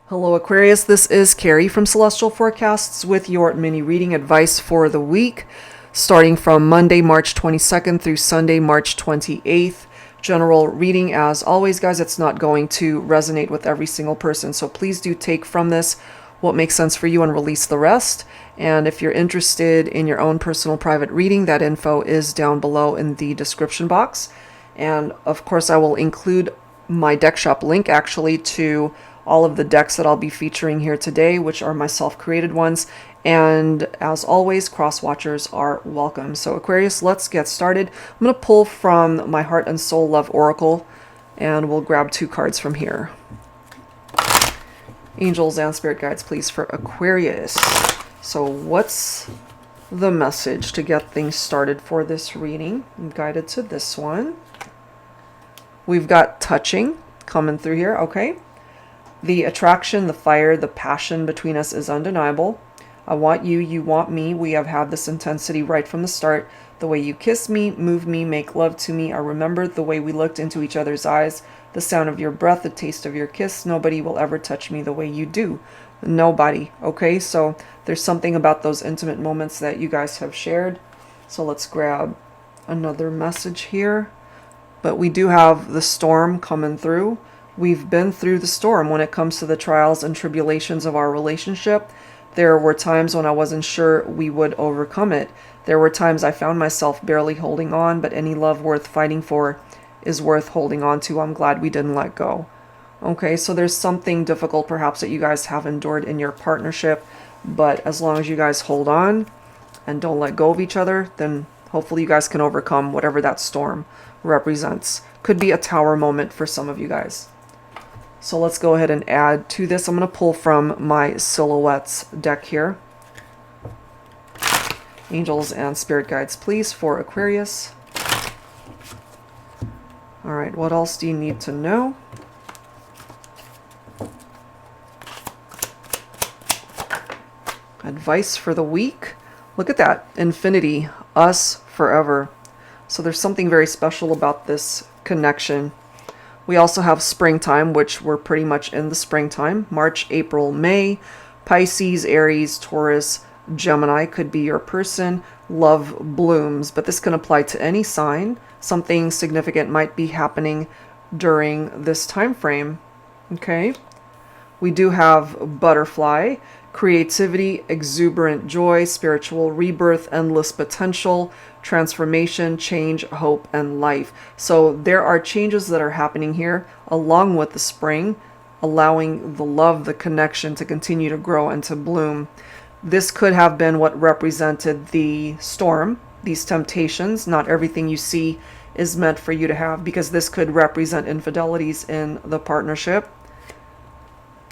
Hello Aquarius, this is Carrie from Celestial Forecasts with your mini reading advice for the week, starting from Monday, March 22nd through Sunday, March 28th. General reading, as always, guys, it's not going to resonate with every single person, so please do take from this what makes sense for you and release the rest. And if you're interested in your own personal private reading, that info is down below in the description box. And of course, I will include my deck shop link actually to all of the decks that I'll be featuring here today, which are my self-created ones. And as always, cross watchers are welcome. So Aquarius, let's get started. I'm going to pull from my Heart and Soul Love Oracle, and we'll grab 2 cards from here. Angels and Spirit Guides, please, for Aquarius. So what's the message to get things started for this reading? I'm guided to this one. We've got touching coming through here, okay? The attraction, the fire, the passion between us is undeniable. I want you, you want me. We have had this intensity right from the start. The way you kiss me, move me, make love to me. I remember the way we looked into each other's eyes, the sound of your breath, the taste of your kiss. Nobody will ever touch me the way you do. Nobody, okay? So there's something about those intimate moments that you guys have shared. So let's grab another message here. But we do have the storm coming through. We've been through the storm when it comes to the trials and tribulations of our relationship. There were times when I wasn't sure we would overcome it. There were times I found myself barely holding on, but any love worth fighting for is worth holding on to. I'm glad we didn't let go. Okay, so there's something difficult perhaps that you guys have endured in your partnership, but as long as you guys hold on and don't let go of each other, then hopefully you guys can overcome whatever that storm represents. Could be a tower moment for some of you guys. So let's go ahead and add to this. I'm going to pull from my Silhouettes deck here. Angels and Spirit Guides, please, for Aquarius. All right, what else do you need to know? Advice for the week. Look at that. Infinity, us forever. So there's something very special about this connection. We also have springtime, which we're pretty much in the springtime. March, April, May. Pisces, Aries, Taurus, Gemini could be your person. Love blooms, but this can apply to any sign. Something significant might be happening during this time frame. Okay. We do have butterfly, creativity, exuberant joy, spiritual rebirth, endless potential, transformation, change, hope, and life. So there are changes that are happening here along with the spring, allowing the love, the connection to continue to grow and to bloom. This could have been what represented the storm, these temptations. Not everything you see is meant for you to have, because this could represent infidelities in the partnership.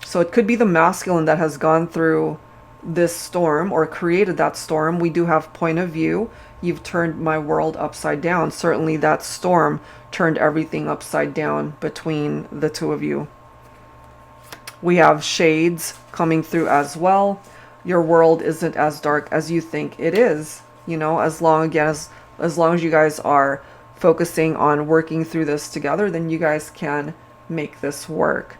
So it could be the masculine that has gone through this storm or created that storm. We do have point of view. You've turned my world upside down. Certainly that storm turned everything upside down between the two of you. We have shades coming through as well. Your world isn't as dark as you think it is. You know, as long as you guys are focusing on working through this together, then you guys can make this work.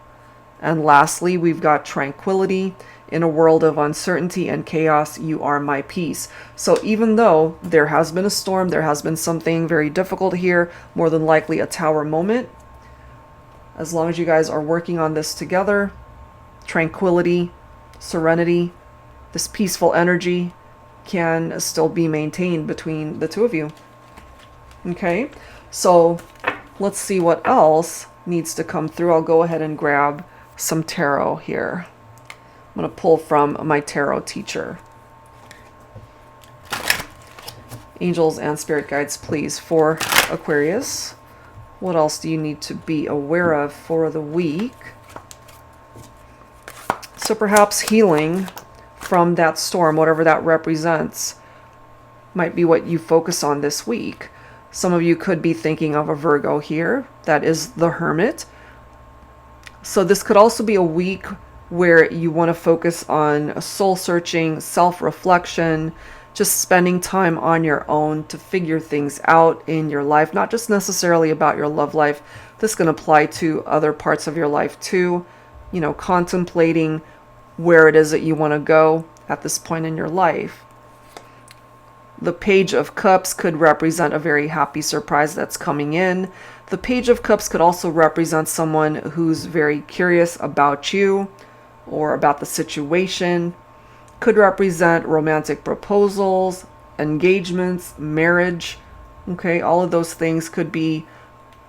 And lastly, we've got tranquility. In a world of uncertainty and chaos, you are my peace. So even though there has been a storm, there has been something very difficult here, more than likely a tower moment, as long as you guys are working on this together, tranquility, serenity, this peaceful energy can still be maintained between the two of you. Okay, so let's see what else needs to come through. I'll go ahead and grab some tarot here. I'm going to pull from my tarot teacher. Angels and Spirit Guides, please, for Aquarius. What else do you need to be aware of for the week? So perhaps healing from that storm, whatever that represents, might be what you focus on this week. Some of you could be thinking of a Virgo here. That is the Hermit. So this could also be a week where you want to focus on soul searching, self-reflection, just spending time on your own to figure things out in your life, not just necessarily about your love life. This can apply to other parts of your life too. you know, contemplating where it is that you want to go at this point in your life. The Page of Cups could represent a very happy surprise that's coming in. The Page of Cups could also represent someone who's very curious about you or about the situation. Could represent romantic proposals, engagements, marriage. Okay, all of those things could be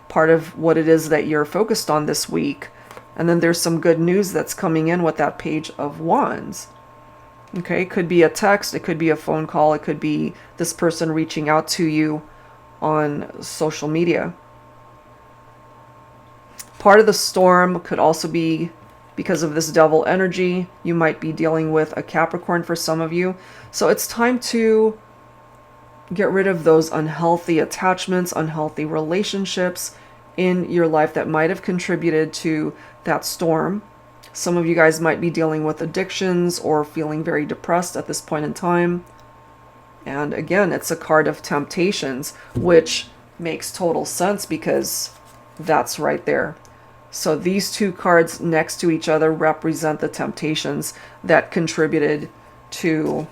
part of what it is that you're focused on this week. And then there's some good news that's coming in with that Page of Wands. Okay, it could be a text, it could be a phone call, it could be this person reaching out to you on social media. Part of the storm could also be because of this Devil energy. You might be dealing with a Capricorn for some of you. So it's time to get rid of those unhealthy attachments, unhealthy relationships in your life that might have contributed to that storm. Some of you guys might be dealing with addictions or feeling very depressed at this point in time. And again, it's a card of temptations, which makes total sense because that's right there. So these two cards next to each other represent the temptations that contributed to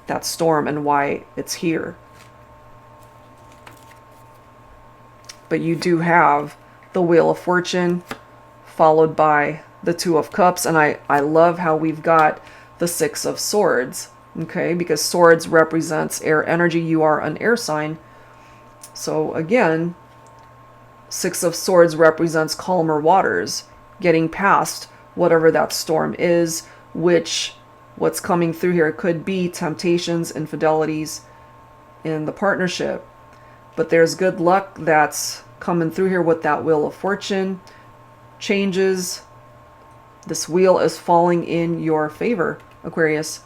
that storm and why it's here. But you do have the Wheel of Fortune followed by the Two of Cups, and I love how we've got the Six of Swords, okay, because swords represents air energy. You are an air sign. So again, Six of Swords represents calmer waters, getting past whatever that storm is, which what's coming through here could be temptations, infidelities in the partnership. But there's good luck that's coming through here with that Wheel of Fortune. Changes. This wheel is falling in your favor, Aquarius.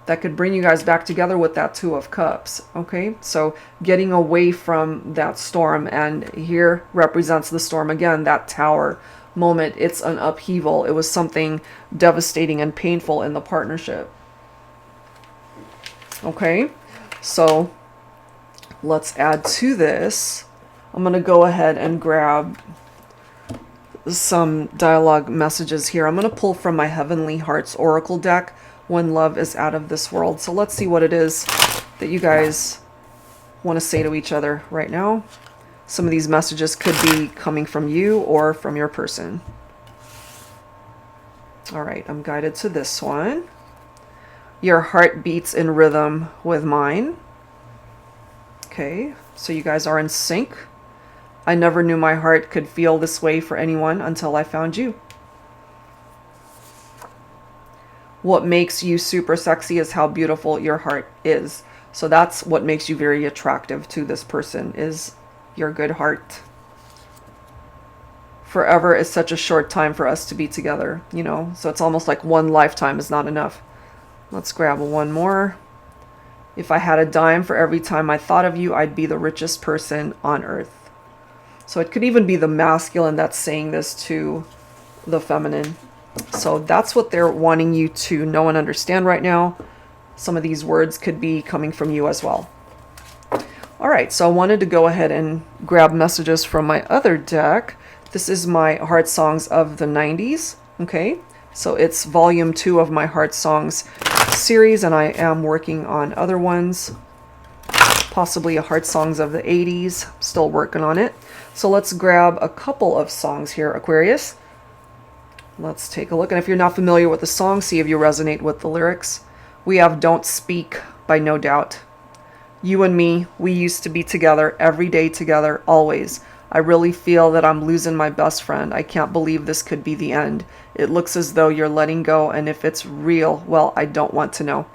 That could bring you guys back together with that Two of Cups. Okay, so getting away from that storm, and here represents the storm again, that Tower moment. It's an upheaval. It was something devastating and painful in the partnership. Okay, so let's add to this. I'm going to go ahead and grab some dialogue messages here. I'm going to pull from my Heavenly Hearts Oracle deck, When Love is Out of This World. So let's see what it is that you guys want to say to each other right now. Some of these messages could be coming from you or from your person. All right, I'm guided to this one. Your heart beats in rhythm with mine. Okay, so you guys are in sync. I never knew my heart could feel this way for anyone until I found you. What makes you super sexy is how beautiful your heart is. So that's what makes you very attractive to this person, is your good heart. Forever is such a short time for us to be together, you know, so it's almost like one lifetime is not enough. Let's grab one more. If I had a dime for every time I thought of you, I'd be the richest person on earth. So it could even be the masculine that's saying this to the feminine. So that's what they're wanting you to know and understand right now. Some of these words could be coming from you as well. All right, so I wanted to go ahead and grab messages from my other deck. This is my Heart Songs of the 90s. Okay, so it's volume 2 of my Heart Songs series, and I am working on other ones. Possibly a Heart Songs of the 80s. Still working on it. So let's grab a couple of songs here, Aquarius. Let's take a look. And if you're not familiar with the song, see if you resonate with the lyrics. We have Don't Speak by No Doubt. You and me, we used to be together, every day together, always. I really feel that I'm losing my best friend. I can't believe this could be the end. It looks as though you're letting go, and if it's real, well, I don't want to know.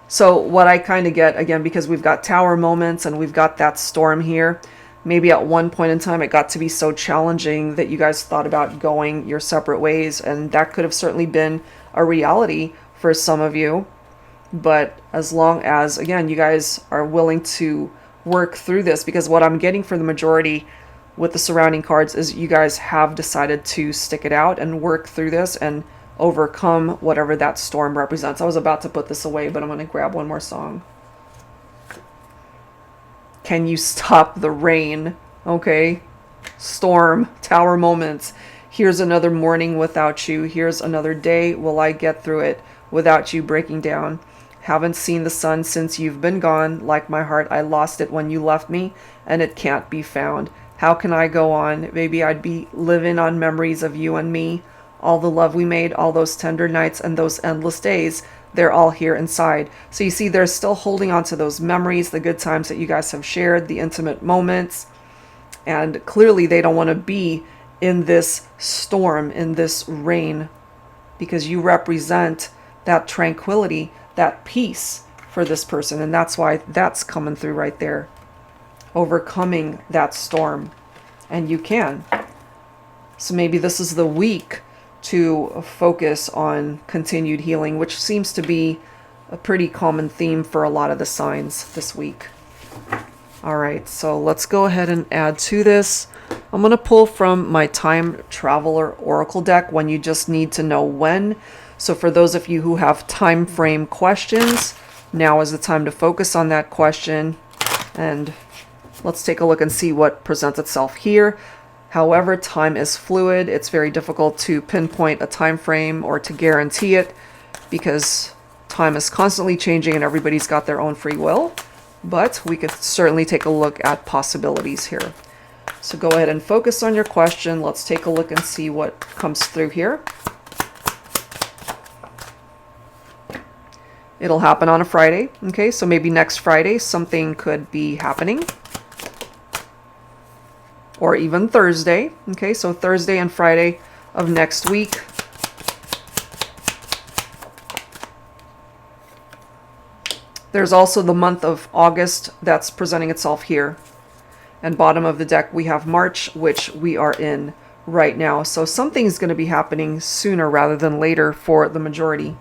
So what I kind of get, again, because we've got tower moments and we've got that storm here, maybe at one point in time it got to be so challenging that you guys thought about going your separate ways, and that could have certainly been a reality for some of you. But as long as, again, you guys are willing to work through this, because what I'm getting for the majority with the surrounding cards is you guys have decided to stick it out and work through this and overcome whatever that storm represents. I was about to put this away, but I'm going to grab one more song. Can you stop the rain? Okay. Storm, tower moments. Here's another morning without you. Here's another day. Will I get through it without you breaking down? Haven't seen the sun since you've been gone. Like my heart, I lost it when you left me, and it can't be found. How can I go on? Maybe I'd be living on memories of you and me. All the love we made, all those tender nights and those endless days, they're all here inside. So you see, they're still holding on to those memories, the good times that you guys have shared, the intimate moments. And clearly they don't want to be in this storm, in this rain, because you represent that tranquility, that peace for this person. And that's why that's coming through right there. Overcoming that storm. And you can. So maybe this is the week to focus on continued healing, which seems to be a pretty common theme for a lot of the signs this week. All right, so let's go ahead and add to this. I'm going to pull from my Time Traveler Oracle deck, when you just need to know when. So for those of you who have time frame questions, now is the time to focus on that question. And let's take a look and see what presents itself here. However, time is fluid. It's very difficult to pinpoint a time frame or to guarantee it, because time is constantly changing and everybody's got their own free will. But we could certainly take a look at possibilities here. So go ahead and focus on your question. Let's take a look and see what comes through here. It'll happen on a Friday. Okay, so maybe next Friday something could be happening. Or even Thursday. Okay, so Thursday and Friday of next week. There's also the month of August that's presenting itself here. And bottom of the deck we have March, which we are in right now. So something's going to be happening sooner rather than later for the majority,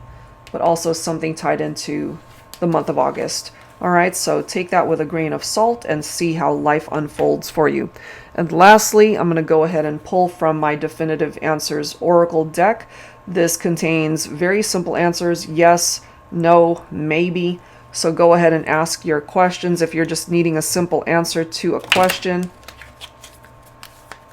but also something tied into the month of August. All right, so take that with a grain of salt and see how life unfolds for you. And lastly, I'm going to go ahead and pull from my Definitive Answers Oracle deck. This contains very simple answers: yes, no, maybe. So go ahead and ask your questions if you're just needing a simple answer to a question.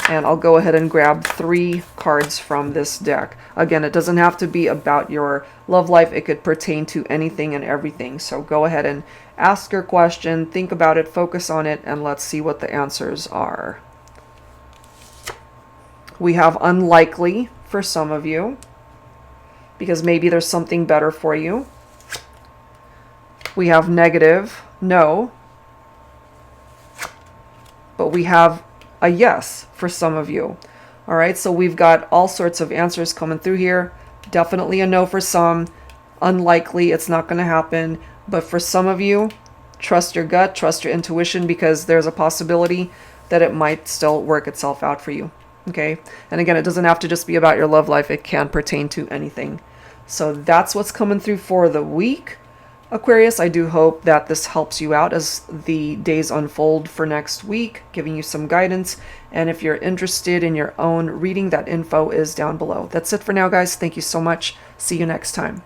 And I'll go ahead and grab 3 cards from this deck. Again, it doesn't have to be about your love life. It could pertain to anything and everything. So go ahead and ask your question, think about it, focus on it, and let's see what the answers are. We have unlikely for some of you, because maybe there's something better for you. We have negative, no. But we have a yes for some of you. All right, so we've got all sorts of answers coming through here. Definitely a no for some. Unlikely, it's not going to happen. But for some of you, trust your gut, trust your intuition, because there's a possibility that it might still work itself out for you. Okay, and again, it doesn't have to just be about your love life. It can pertain to anything. So that's what's coming through for the week. Aquarius, I do hope that this helps you out as the days unfold for next week, giving you some guidance. And if you're interested in your own reading, that info is down below. That's it for now, guys. Thank you so much. See you next time.